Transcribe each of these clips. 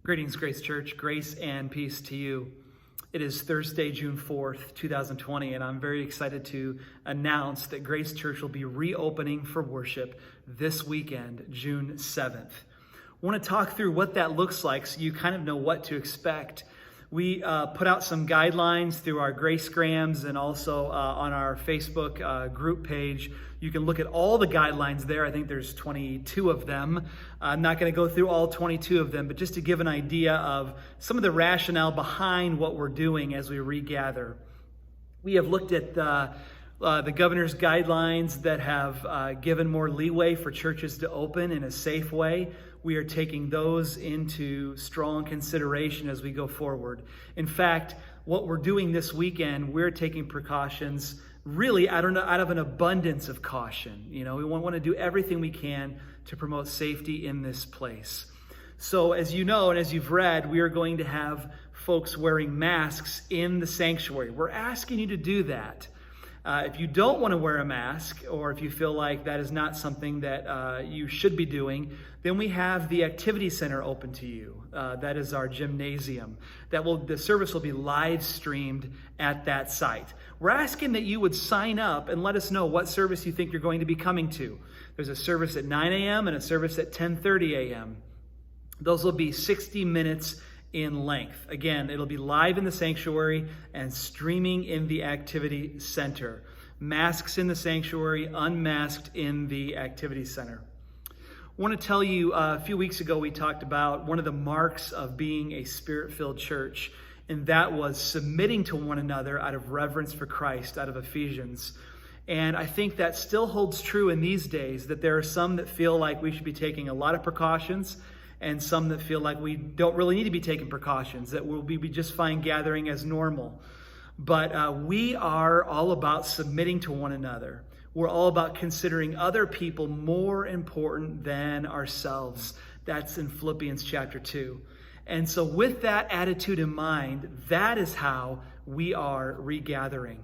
Greetings, Grace Church. Grace and peace to you. It is Thursday, June 4th, 2020, and I'm very excited to announce that Grace Church will be reopening for worship this weekend, June 7th. I want to talk through what that looks like so you kind of know what to expect. We put out some guidelines through our Gracegrams and also on our Facebook group page. You can look at all the guidelines there. I think there's 22 of them. I'm not going to go through all 22 of them, but just to give an idea of some of the rationale behind what we're doing as we regather. We have looked at the governor's guidelines that have given more leeway for churches to open in a safe way. We are taking those into strong consideration as we go forward. In fact, what we're doing this weekend, we're taking precautions really out of an abundance of caution. You know, we want to do everything we can to promote safety in this place. So as you know, and as you've read, we are going to have folks wearing masks in the sanctuary. We're asking you to do that. If you don't want to wear a mask, or if you feel like that is not something that you should be doing, then we have the activity center open to you. That is our gymnasium. The service will be live streamed at that site. We're asking that you would sign up and let us know what service you think you're going to be coming to. There's a service at 9 a.m. and a service at 10:30 a.m. Those will be 60 minutes in length. Again, it'll be live in the sanctuary and streaming in the activity center. Masks in the sanctuary, unmasked in the activity center. I want to tell you, a few weeks ago we talked about one of the marks of being a spirit-filled church, and that was submitting to one another out of reverence for Christ, out of Ephesians. And I think that still holds true in these days, that there are some that feel like we should be taking a lot of precautions, and some that feel like we don't really need to be taking precautions, that we'll be just fine gathering as normal. But we are all about submitting to one another. We're all about considering other people more important than ourselves. That's in Philippians chapter 2. And so with that attitude in mind, that is how we are regathering.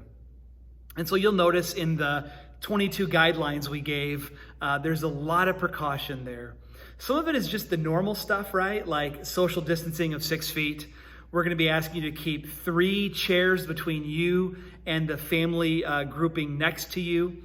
And so you'll notice in the 22 guidelines we gave, there's a lot of precaution there. Some of it is just the normal stuff, right? Like social distancing of 6 feet. We're going to be asking you to keep 3 chairs between you and the family grouping next to you.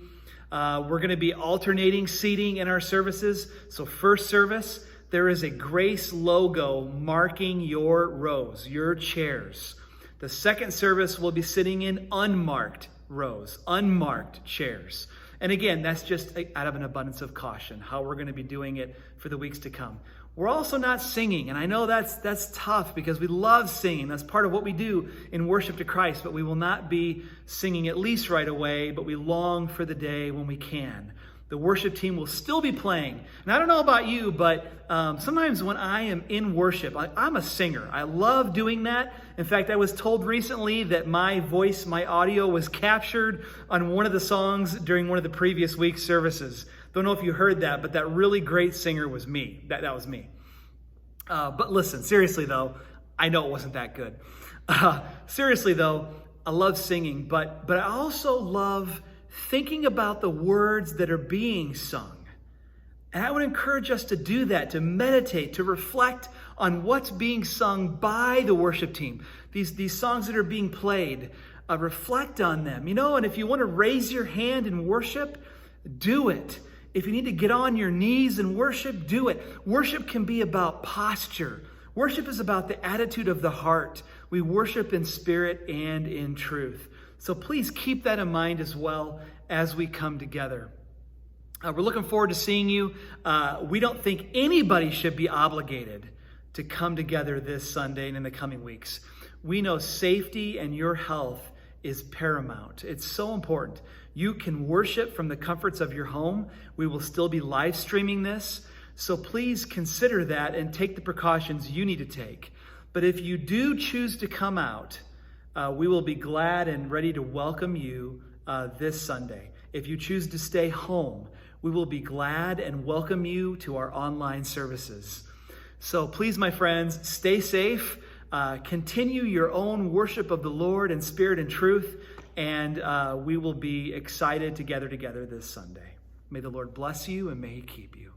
We're going to be alternating seating in our services. So first service, there is a Grace logo marking your rows, your chairs. The second service will be sitting in unmarked rows, unmarked chairs. And again, that's just out of an abundance of caution, how we're going to be doing it for the weeks to come. We're also not singing, and I know that's tough because we love singing. That's part of what we do in worship to Christ, but we will not be singing at least right away, but we long for the day when we can. The worship team will still be playing. And I don't know about you, but sometimes when I am in worship, I'm a singer. I love doing that. In fact, I was told recently that my voice, my audio was captured on one of the songs during one of the previous week's services. Don't know if you heard that, but that really great singer was me. That was me. But listen, seriously though, I know it wasn't that good. Seriously though, I love singing, but I also love thinking about the words that are being sung. And I would encourage us to do that, to meditate, to reflect on what's being sung by the worship team. These songs that are being played, reflect on them. You know, and if you want to raise your hand in worship, do it. If you need to get on your knees and worship, do it. Worship can be about posture. Worship is about the attitude of the heart. We worship in spirit and in truth. So please keep that in mind as well as we come together. We're looking forward to seeing you. We don't think anybody should be obligated to come together this Sunday and in the coming weeks. We know safety and your health is paramount. It's so important. You can worship from the comforts of your home. We will still be live streaming this. So please consider that and take the precautions you need to take. But if you do choose to come out, we will be glad and ready to welcome you this Sunday. If you choose to stay home, we will be glad and welcome you to our online services. So please, my friends, stay safe. Continue your own worship of the Lord in spirit and truth, and we will be excited to gather together this Sunday. May the Lord bless you and may He keep you.